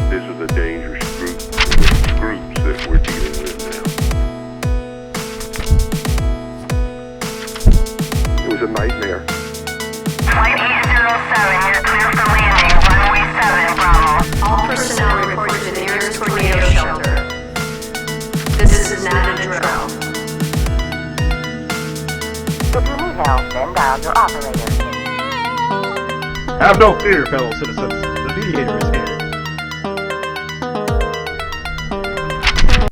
This is a dangerous groups that we're dealing with now. It was a nightmare. Flight 807, you're clear for landing. Runway 7, Bravo. All personnel report to the nearest tornado shelter. This is not a drill. If you need help, then dial your operator. Have no fear, fellow citizens. The Mediator is here.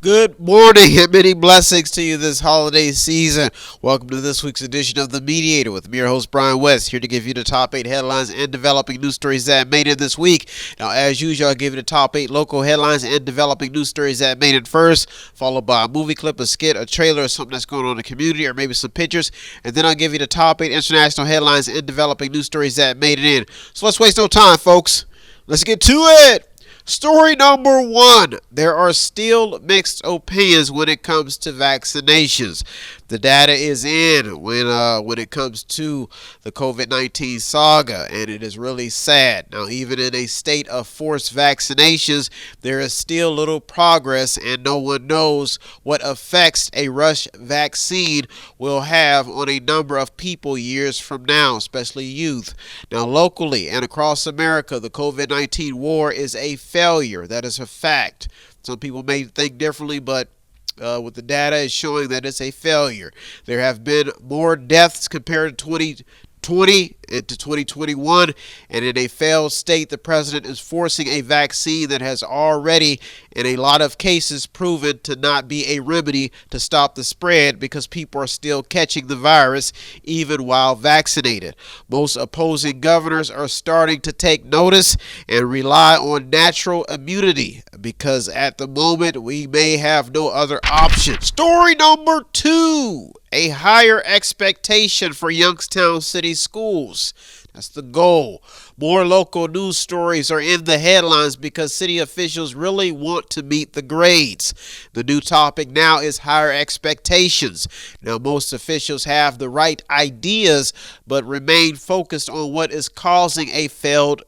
Good morning and many blessings to you this holiday season. Welcome to this week's edition of The Mediator with me, your host, Brian West, here to give you the top 8 headlines and developing news stories that made it this week. Now, as usual, I'll give you the top 8 local headlines and developing news stories that made it first, followed by a movie clip, a skit, a trailer, or something that's going on in the community, or maybe some pictures. And then I'll give you the top 8 international headlines and developing news stories that made it in. So let's waste no time, folks. Let's get to it. Story number 1. There are still mixed opinions when it comes to vaccinations. The data is in when it comes to the COVID-19 saga, and it is really sad. Now, even in a state of forced vaccinations, there is still little progress, and no one knows what effects a rush vaccine will have on a number of people years from now, especially youth. Now, locally and across America, the COVID-19 war is a failure. That is a fact. Some people may think differently, but with the data is showing that it's a failure. There have been more deaths compared to 2020 into 2021, and in a failed state, the president is forcing a vaccine that has already, in a lot of cases, proven to not be a remedy to stop the spread because people are still catching the virus even while vaccinated. Most opposing governors are starting to take notice and rely on natural immunity because at the moment we may have no other option. Story number 2. A higher expectation for Youngstown City schools. That's the goal. More local news stories are in the headlines because city officials really want to meet the grades. The new topic now is higher expectations. Now, most officials have the right ideas, but remain focused on what is causing a failing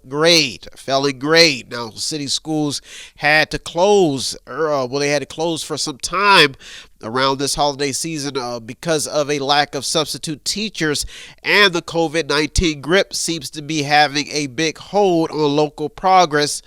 grade. Now, city schools had to close, they had to close for some time around this holiday season because of a lack of substitute teachers, and the COVID-19 grip seems to be having a big hold on local progress,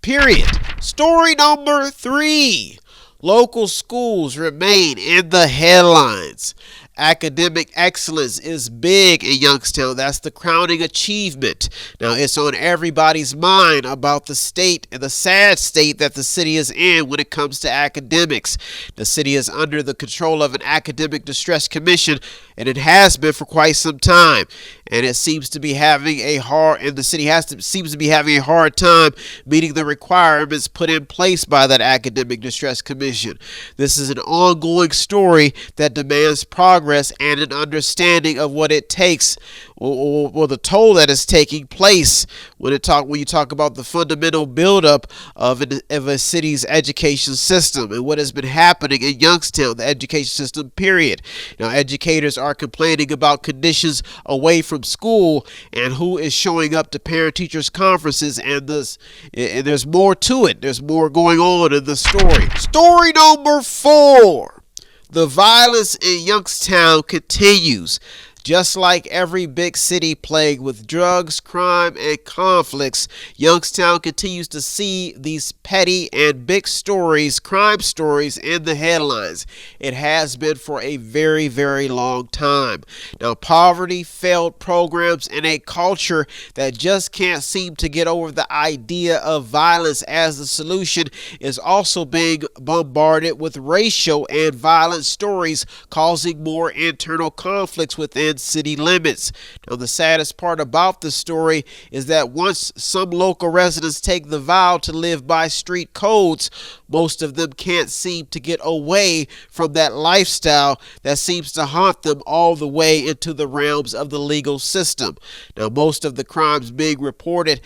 period. Story number 3. Local schools remain in the headlines. Academic excellence is big in Youngstown. That's the crowning achievement. Now, it's on everybody's mind about the state and the sad state that the city is in when it comes to academics. The city is under the control of an academic distress commission, and it has been for quite some time. And it seems to be having a hard time meeting the requirements put in place by that academic distress commission. This is an ongoing story that demands progress and an understanding of what it takes, or the toll that is taking place when you talk about the fundamental buildup of a city's education system and what has been happening in Youngstown, the education system, period. Now, educators are complaining about conditions away from school and who is showing up to parent-teachers conferences, and there's more to it. There's more going on in the story. Story number 4. The violence in Youngstown continues. Just like every big city plagued with drugs, crime, and conflicts, Youngstown continues to see these petty and big stories, crime stories, in the headlines. It has been for a very, very long time. Now, poverty, failed programs, and a culture that just can't seem to get over the idea of violence as the solution is also being bombarded with racial and violent stories, causing more internal conflicts within city limits. Now, the saddest part about the story is that once some local residents take the vow to live by street codes, most of them can't seem to get away from that lifestyle that seems to haunt them all the way into the realms of the legal system. Now, most of the crimes being reported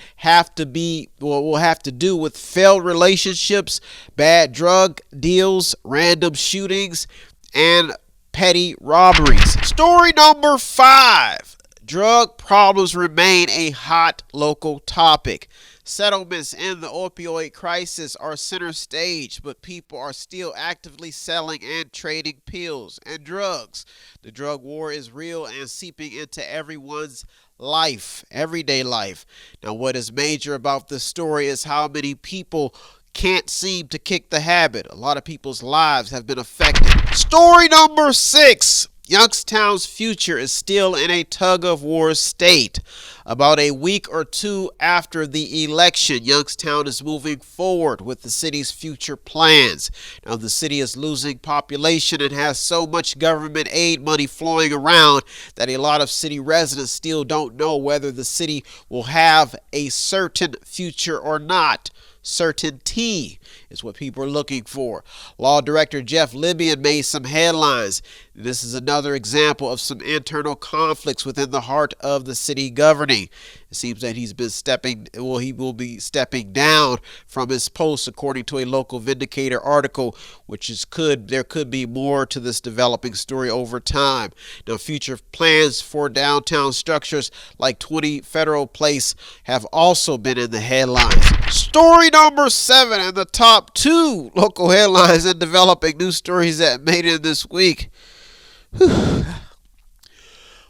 will have to do with failed relationships, bad drug deals, random shootings, and petty robberies. Story number 5. Drug problems remain a hot local topic. Settlements in the opioid crisis are center stage, but people are still actively selling and trading pills and drugs. The drug war is real and seeping into everyone's life, everyday life. Now, what is major about this story is how many people can't seem to kick the habit. A lot of people's lives have been affected. Story number 6. Youngstown's future is still in a tug-of-war state. About a week or two after the election, Youngstown is moving forward with the city's future plans. Now, the city is losing population and has so much government aid money flowing around that a lot of city residents still don't know whether the city will have a certain future or not. Certainty is what people are looking for. Law Director Jeff Libyan made some headlines. This is another example of some internal conflicts within the heart of the city governing. It seems that he will be stepping down from his post, according to a local Vindicator article, there could be more to this developing story over time. Now, future plans for downtown structures like 20 Federal Place have also been in the headlines. Story number 7 and the top 2 local headlines and developing news stories that made it this week.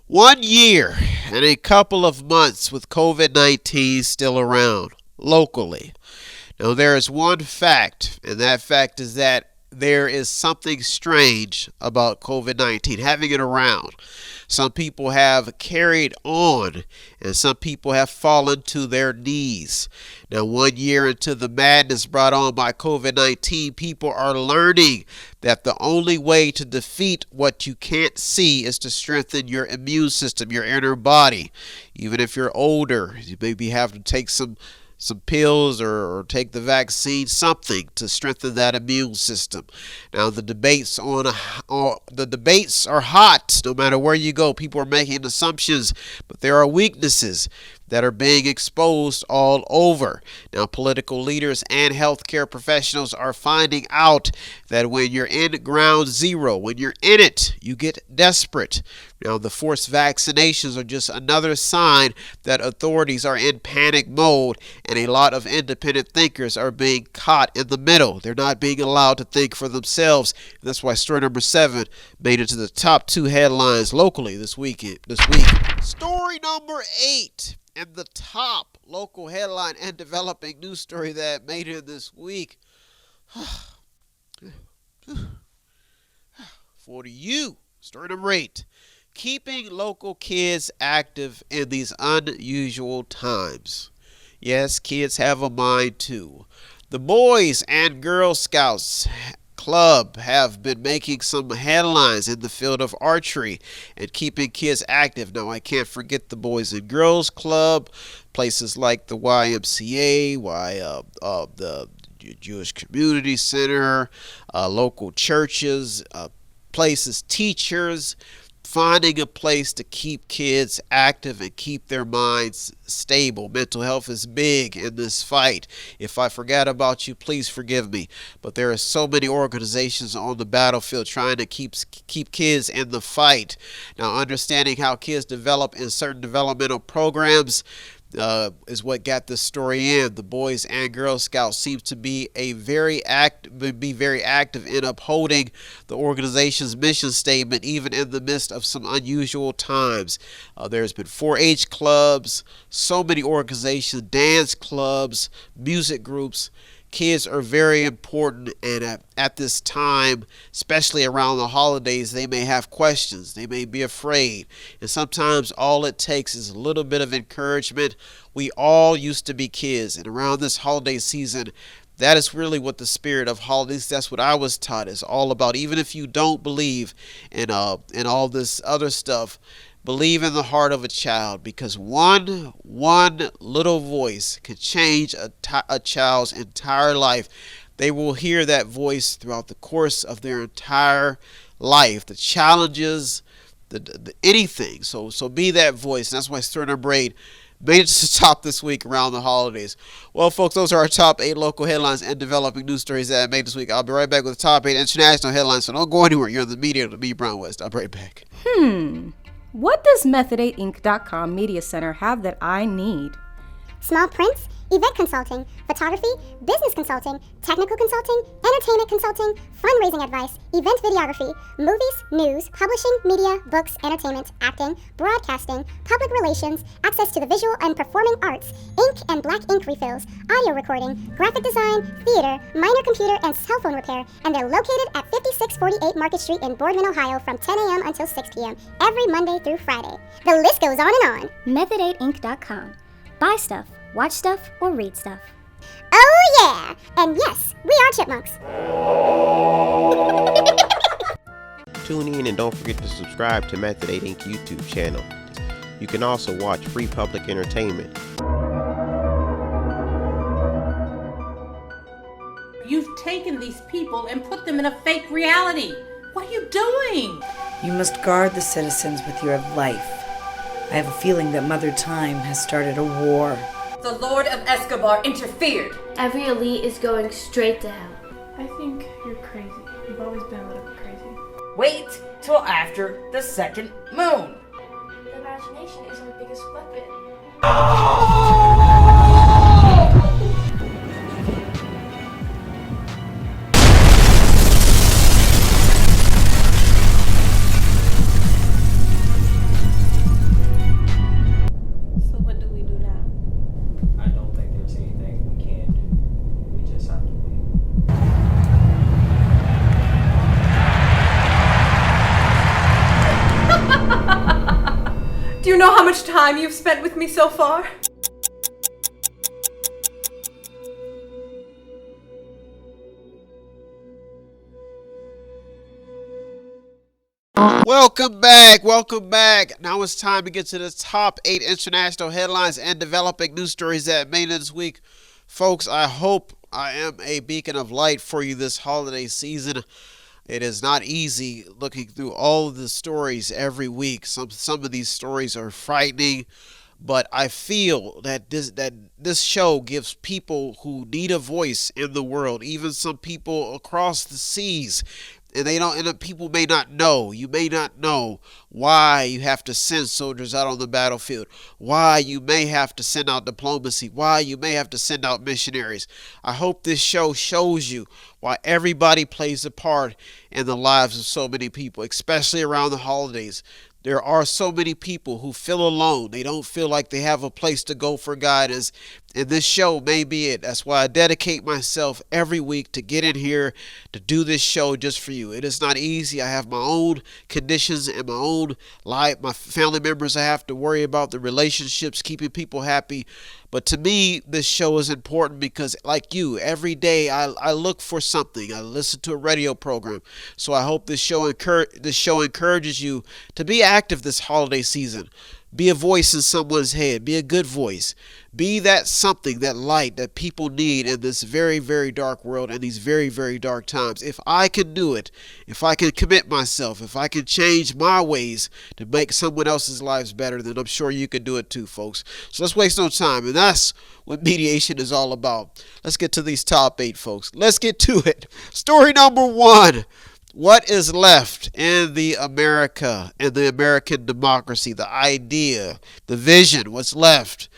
1 year and a couple of months with COVID-19 still around locally. Now, there is one fact, and that fact is that there is something strange about COVID-19, having it around. Some people have carried on, and some people have fallen to their knees. Now, 1 year into the madness brought on by COVID-19, people are learning that the only way to defeat what you can't see is to strengthen your immune system, your inner body. Even if you're older, you maybe have to take some pills or take the vaccine, something to strengthen that immune system. Now, the debates are hot. No matter where you go, people are making assumptions, but there are weaknesses that are being exposed all over. Now, political leaders and healthcare professionals are finding out that when you're in ground zero, when you're in it, you get desperate. Now, the forced vaccinations are just another sign that authorities are in panic mode, and a lot of independent thinkers are being caught in the middle. They're not being allowed to think for themselves. That's why story number 7 made it to the top 2 headlines locally this week. Story number 8. And the top local headline and developing news story that made it this week. For you, story number 8. Keeping local kids active in these unusual times. Yes, kids have a mind too. The Boys and Girl Scouts Club have been making some headlines in the field of archery and keeping kids active. Now, I can't forget the Boys and Girls Club, places like the YMCA, the Jewish Community Center, local churches, places, teachers, finding a place to keep kids active and keep their minds stable. Mental health is big in this fight. If I forgot about you, please forgive me. But there are so many organizations on the battlefield trying to keep kids in the fight. Now, understanding how kids develop in certain developmental programs is what got this story in. The Boys and Girl Scouts seem to be very active in upholding the organization's mission statement, even in the midst of some unusual times. There's been 4-H clubs, so many organizations, dance clubs, music groups. Kids are very important, and at this time, especially around the holidays, they may have questions. They may be afraid. And sometimes all it takes is a little bit of encouragement. We all used to be kids, and around this holiday season, that is really what the spirit of holidays, that's what I was taught, is all about. Even if you don't believe in all this other stuff, believe in the heart of a child, because one little voice can change a child's entire life. They will hear that voice throughout the course of their entire life, the challenges, anything. So be that voice. And that's why story number 8 made it to the top this week around the holidays. Well, folks, those are our top 8 local headlines and developing news stories that I made this week. I'll be right back with the top 8 international headlines, so don't go anywhere. You're in the Mediator with me, Brian West. I'll be right back. What does Method8Inc.com Media Center have that I need? Small prints, event consulting, photography, business consulting, technical consulting, entertainment consulting, fundraising advice, event videography, movies, news, publishing, media, books, entertainment, acting, broadcasting, public relations, access to the visual and performing arts, ink and black ink refills, audio recording, graphic design, theater, minor computer and cell phone repair, and they're located at 5648 Market Street in Boardman, Ohio from 10 a.m. until 6 p.m. every Monday through Friday. The list goes on and on. Method8Inc.com. Buy stuff, watch stuff, or read stuff. Oh yeah! And yes, we are chipmunks. Tune in and don't forget to subscribe to Method 8 Inc. YouTube channel. You can also watch free public entertainment. You've taken these people and put them in a fake reality. What are you doing? You must guard the citizens with your life. I have a feeling that Mother Time has started a war. The Lord of Escobar interfered. Every elite is going straight to hell. I think you're crazy. You've always been a little bit crazy. Wait till after the second moon. The imagination is our biggest weapon. So what do we do now? I don't think there's anything we can do. We just have to wait. Do you know how much time you've spent with me so far? Welcome back. Now it's time to get to the top 8 international headlines and developing news stories that made it this week. Folks, I hope I am a beacon of light for you this holiday season. It is not easy looking through all of the stories every week. Some of these stories are frightening, but I feel that this show gives people who need a voice in the world, even some people across the seas, and people may not know. You may not know why you have to send soldiers out on the battlefield, why you may have to send out diplomacy, why you may have to send out missionaries. I hope this show shows you why everybody plays a part in the lives of so many people, especially around the holidays. There are so many people who feel alone. They don't feel like they have a place to go for guidance. And this show may be it. That's why I dedicate myself every week to get in here to do this show just for you. It is not easy. I have my own conditions and my own life. My family members I have to worry about, the relationships, keeping people happy. But to me, this show is important because, like you, every day I look for something. I listen to a radio program. So I hope this show encourages you to be active this holiday season. Be a voice in someone's head. Be a good voice. Be that something, that light that people need in this very, very dark world and these very, very dark times. If I can do it, if I can commit myself, if I can change my ways to make someone else's lives better, then I'm sure you can do it too, folks. So let's waste no time. And that's what mediation is all about. Let's get to these top 8, folks. Let's get to it. Story number 1. What is left in the American democracy, the idea, the vision, what's left?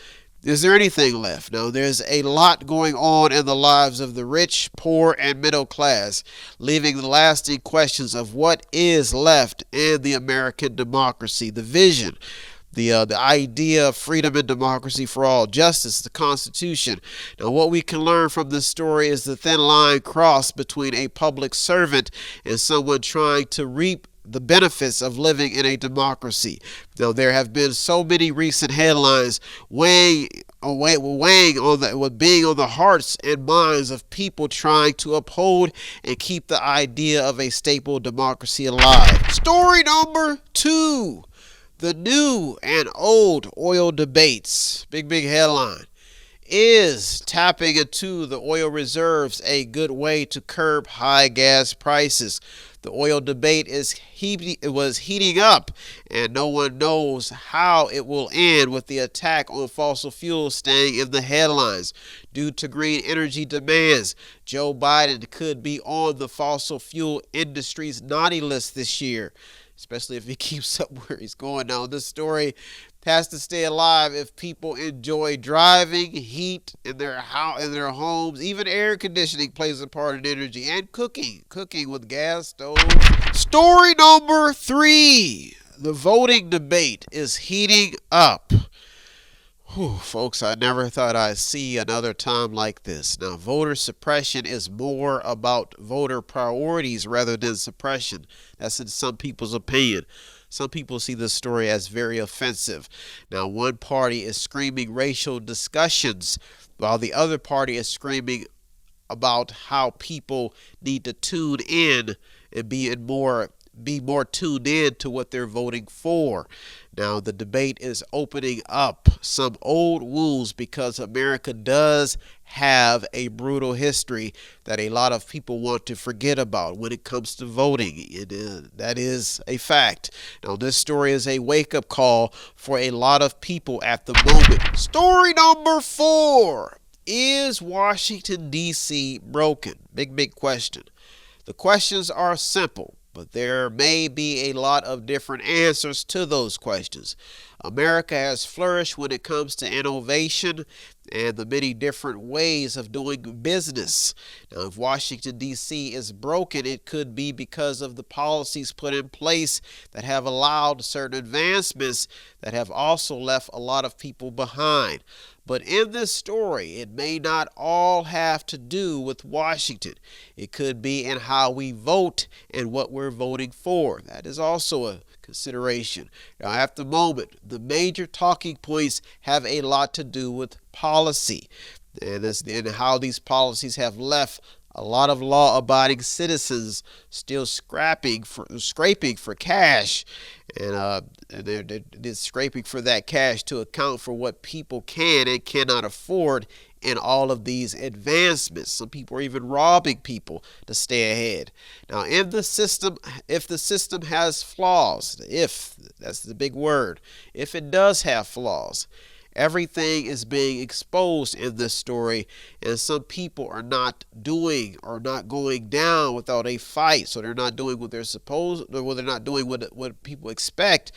Is there anything left? No, there's a lot going on in the lives of the rich, poor, and middle class, leaving the lasting questions of what is left in the American democracy, the vision. The idea of freedom and democracy for all, justice, the Constitution. Now, what we can learn from this story is the thin line crossed between a public servant and someone trying to reap the benefits of living in a democracy. Now, there have been so many recent headlines weighing on being on the hearts and minds of people trying to uphold and keep the idea of a stable democracy alive. Story number 2. The new and old oil debates. Big headline. Is tapping into the oil reserves a good way to curb high gas prices? The oil debate was heating up, and no one knows how it will end, with the attack on fossil fuels staying in the headlines. Due to green energy demands, Joe Biden could be on the fossil fuel industry's naughty list this year, especially if he keeps up where he's going now. This story has to stay alive if people enjoy driving, heat in their homes. Even air conditioning plays a part in energy, and cooking with gas stoves. Story number 3: the voting debate is heating up. Whew, folks, I never thought I'd see another time like this. Now, voter suppression is more about voter priorities rather than suppression. That's in some people's opinion. Some people see this story as very offensive. Now, one party is screaming racial discussions, while the other party is screaming about how people need to tune in and be more tuned in to what they're voting for. Now, the debate is opening up some old wounds, because America does have a brutal history that a lot of people want to forget about when it comes to voting. That is a fact. Now, this story is a wake-up call for a lot of people at the moment. Story number 4: is Washington, D.C. broken? Big question. The questions are simple, but there may be a lot of different answers to those questions. America has flourished when it comes to innovation and the many different ways of doing business. Now, if Washington, D.C. is broken, it could be because of the policies put in place that have allowed certain advancements that have also left a lot of people behind. But in this story, it may not all have to do with Washington. It could be in how we vote and what we're voting for. That is also a consideration. Now, at the moment, the major talking points have a lot to do with policy and how these policies have left a lot of law-abiding citizens still scraping for cash, and they're scraping for that cash to account for what people can and cannot afford in all of these advancements. Some people are even robbing people to stay ahead. Now, in the system, if the system has flaws, that's the big word, if it does have flaws, everything is being exposed in this story, and some people are not going down without a fight. So they're not doing what they're supposed, or they're not doing what people expect.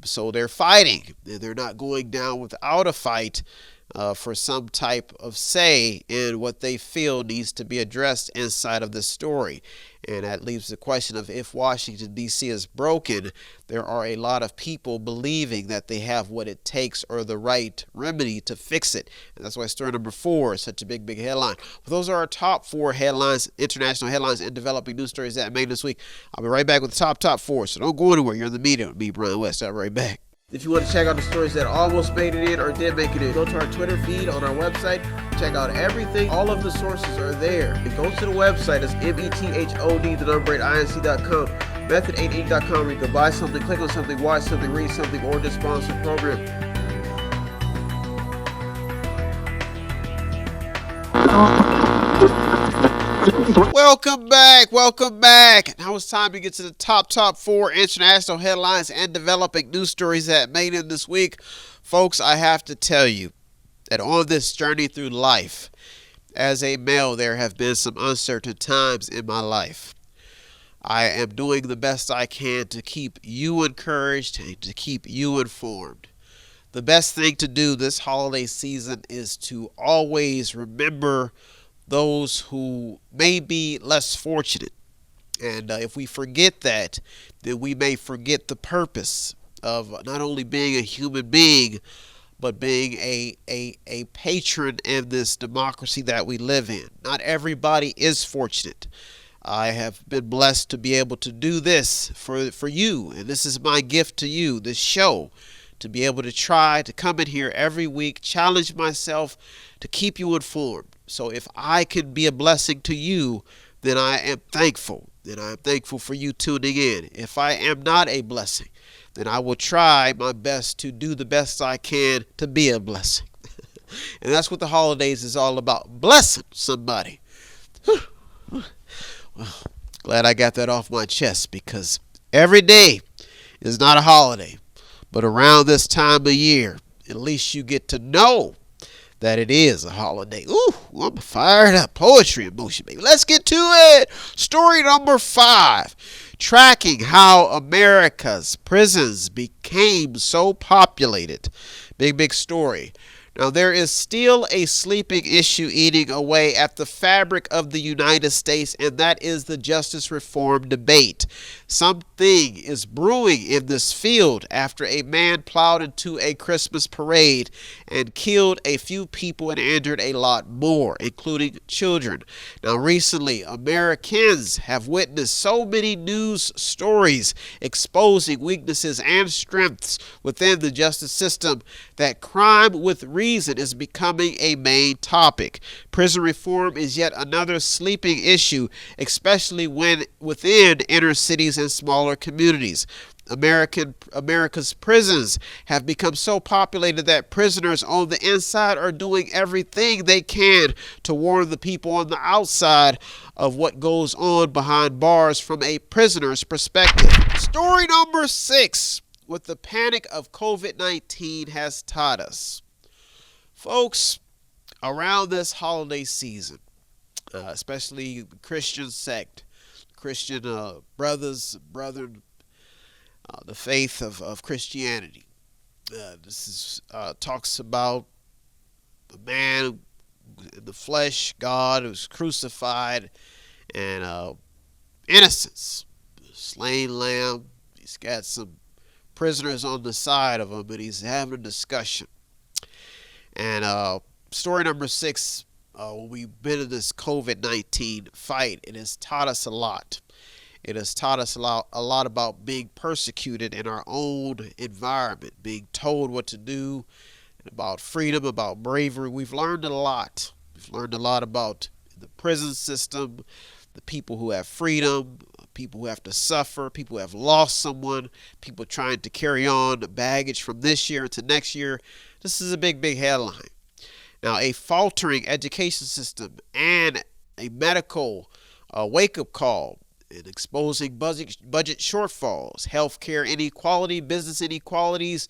So they're fighting. They're not going down without a fight for some type of say in what they feel needs to be addressed inside of this story. And that leaves the question of, if Washington, D.C. is broken, there are a lot of people believing that they have what it takes or the right remedy to fix it. And that's why story number 4 is such a big headline. Well, those are our top 4 headlines, international headlines and developing news stories that made this week. I'll be right back with the top 4. So don't go anywhere. You're in the media with me, Brian West. I'll be right back. If you want to check out the stories that almost made it in or did make it in, go to our Twitter feed on our website. Check out everything. All of the sources are there. And go to the website. It's method8inc.com, method8inc.com, where you can buy something, click on something, watch something, read something, or just sponsor a program. Welcome back. Now it's time to get to the top 4 international headlines and developing news stories that made it this week. Folks, I have to tell you that on this journey through life, as a male, there have been some uncertain times in my life. I am doing the best I can to keep you encouraged and to keep you informed. The best thing to do this holiday season is to always remember those who may be less fortunate. And if we forget that, then we may forget the purpose of not only being a human being, but being a patron in this democracy that we live in. Not everybody is fortunate. I have been blessed to be able to do this for you, and this is my gift to you, this show, to be able to try to come in here every week, challenge myself to keep you informed. So if I can be a blessing to you, then I am thankful. Then I am thankful for you tuning in. If I am not a blessing, then I will try my best to do the best I can to be a blessing. And that's what the holidays is all about. Blessing somebody. Well, glad I got that off my chest, because every day is not a holiday. But around this time of year, at least you get to know that it is a holiday. Ooh, I'm fired up. Poetry in motion, baby. Let's get to it. Story number 5. Tracking how America's prisons became so populated. Big story. Now, there is still a sleeping issue eating away at the fabric of the United States, and that is the justice reform debate. Something is brewing in this field after a man plowed into a Christmas parade and killed a few people and injured a lot more, including children. Now, recently, Americans have witnessed so many news stories exposing weaknesses and strengths within the justice system that crime with reason is becoming a main topic. Prison reform is yet another sleeping issue, especially when within inner cities and smaller communities. America's prisons have become so populated that prisoners on the inside are doing everything they can to warn the people on the outside of what goes on behind bars from a prisoner's perspective. Story number 6. What the panic of COVID-19 has taught us. Folks, around this holiday season, especially the Christian sect, Christian brethren, the faith of Christianity. This is talks about the man in the flesh, God who's crucified, and innocence, slain lamb. He's got some prisoners on the side of him, and he's having a discussion. And story number 6, when we've been in this COVID-19 fight, it has taught us a lot. It has taught us a lot about being persecuted in our own environment, being told what to do, and about freedom, about bravery. We've learned a lot. We've learned a lot about the prison system, the people who have freedom, people who have to suffer, people who have lost someone, people trying to carry on the baggage from this year into next year. This is a big headline. Now, a faltering education system and a medical wake-up call in exposing budget shortfalls, healthcare inequality, business inequalities.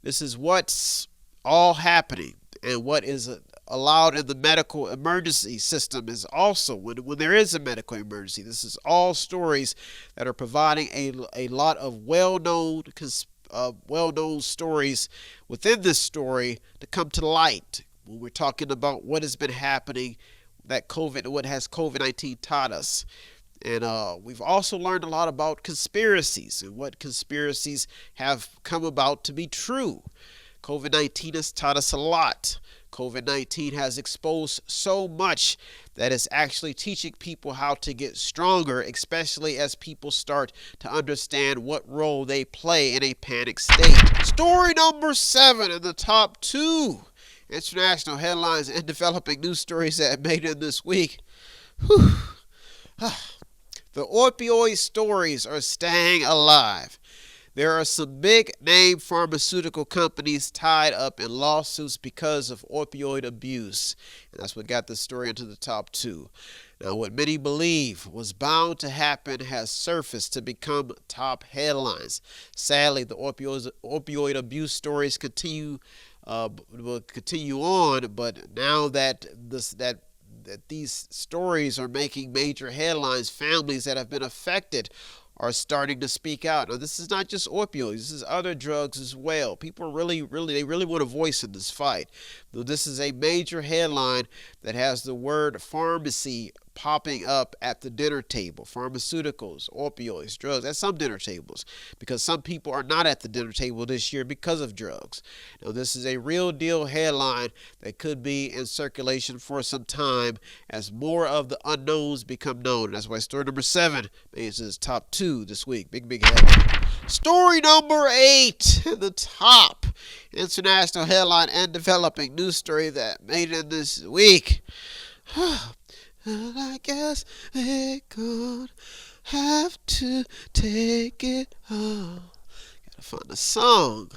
This is what's all happening, and what is allowed in the medical emergency system is also when there is a medical emergency. This is all stories that are providing a lot of well-known stories within this story to come to light when we're talking about what has been happening, what has COVID-19 taught us. And we've also learned a lot about conspiracies and what conspiracies have come about to be true. COVID-19 has taught us a lot. COVID-19 has exposed so much that it's actually teaching people how to get stronger, especially as people start to understand what role they play in a panic state. Story number 7 in the top 2 international headlines and developing news stories that made it this week. The opioid stories are staying alive. There are some big-name pharmaceutical companies tied up in lawsuits because of opioid abuse. And that's what got the story into the top 2. Now, what many believe was bound to happen has surfaced to become top headlines. Sadly, the opioid abuse stories will continue on, but now that these stories are making major headlines, families that have been affected are starting to speak out. Now, this is not just opioids. This is other drugs as well. People really want a voice in this fight. This is a major headline that has the word pharmacy popping up at the dinner table. Pharmaceuticals, opioids, drugs, at some dinner tables, because some people are not at the dinner table this year because of drugs. Now, this is a real deal headline that could be in circulation for some time as more of the unknowns become known. And that's why story number 7 is his top 2 this week. Big headline. Story number 8 in the top international headline and developing news story that made it this week. I guess we're gonna have to take it home. Gotta find a song.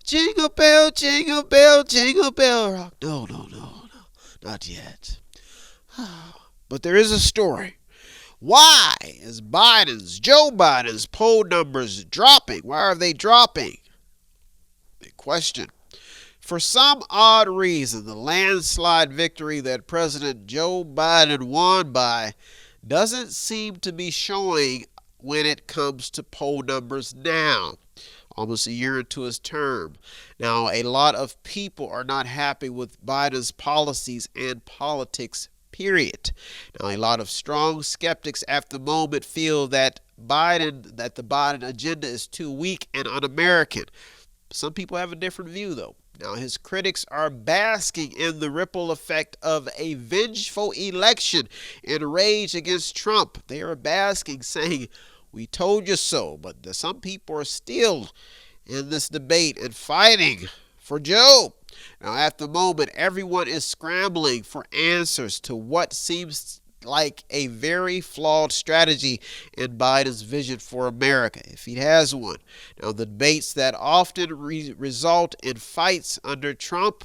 Jingle bell, jingle bell, jingle bell rock. No. Not yet. But there is a story. Why is Joe Biden's poll numbers dropping? Why are they dropping? Big question. For some odd reason, the landslide victory that President Joe Biden won by doesn't seem to be showing when it comes to poll numbers now, almost a year into his term. Now, a lot of people are not happy with Biden's policies and politics, period. Now, a lot of strong skeptics at the moment feel that the Biden agenda is too weak and un-American. Some people have a different view, though. Now, his critics are basking in the ripple effect of a vengeful election and rage against Trump. They are basking, saying, "We told you so." But some people are still in this debate and fighting for Joe. Now, at the moment, everyone is scrambling for answers to what seems like a very flawed strategy in Biden's vision for America, if he has one. Now, the debates that often resulted in fights under Trump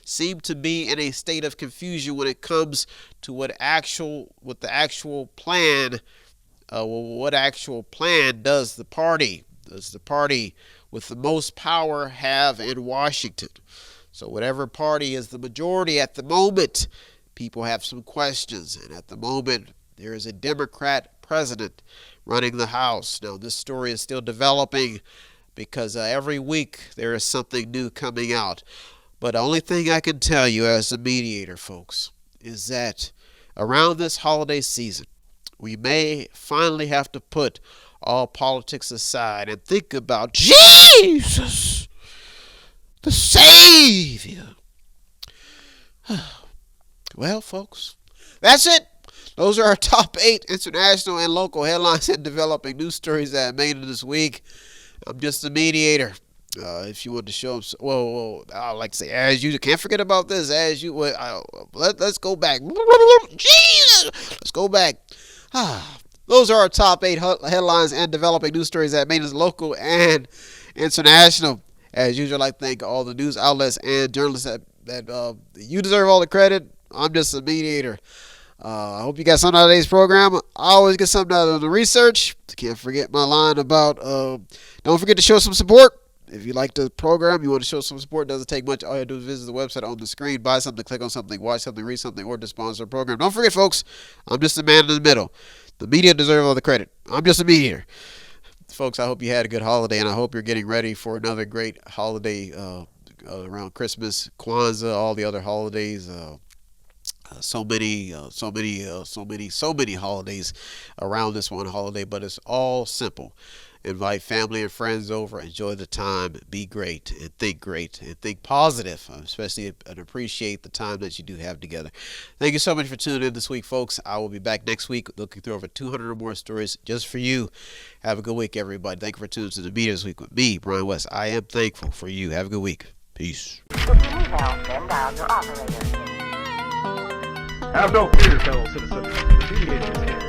seem to be in a state of confusion when it comes to what actual plan does the party with the most power have in Washington. So whatever party is the majority at the moment, people have some questions. And at the moment, there is a Democrat president running the House. Now, this story is still developing because every week there is something new coming out. But the only thing I can tell you as a mediator, folks, is that around this holiday season, we may finally have to put all politics aside and think about Jesus, the Savior. Well, folks, that's it. Those are our top 8 international and local headlines and developing news stories that made it this week. I'm just a mediator. If you want to show them, I like to say, as you can't forget about this. Let's go back. Jesus, let's go back. Those are our top 8 headlines and developing news stories that made us local and international. As usual, I'd like to thank all the news outlets and journalists that you deserve all the credit. I'm just a mediator. I hope you got something out of today's program. I always get something out of the research. Can't forget my line about don't forget to show some support. If you like the program, you want to show some support, it doesn't take much. All you have to do is visit the website on the screen, buy something, click on something, watch something, read something, or to sponsor a program. Don't forget, folks, I'm just a man in the middle. The media deserve all the credit. I'm just a mediator. Folks, I hope you had a good holiday, and I hope you're getting ready for another great holiday around Christmas, Kwanzaa, all the other holidays. So many holidays around this one holiday, but it's all simple. Invite family and friends over, enjoy the time, be great, and think positive, especially and appreciate the time that you do have together. Thank you so much for tuning in this week, folks. I will be back next week looking through over 200 or more stories just for you. Have a good week, everybody. Thank you for tuning to the media this week with me, Brian West. I am thankful for you. Have a good week. Peace. Have no fear, fellow citizens. The Mediator is here.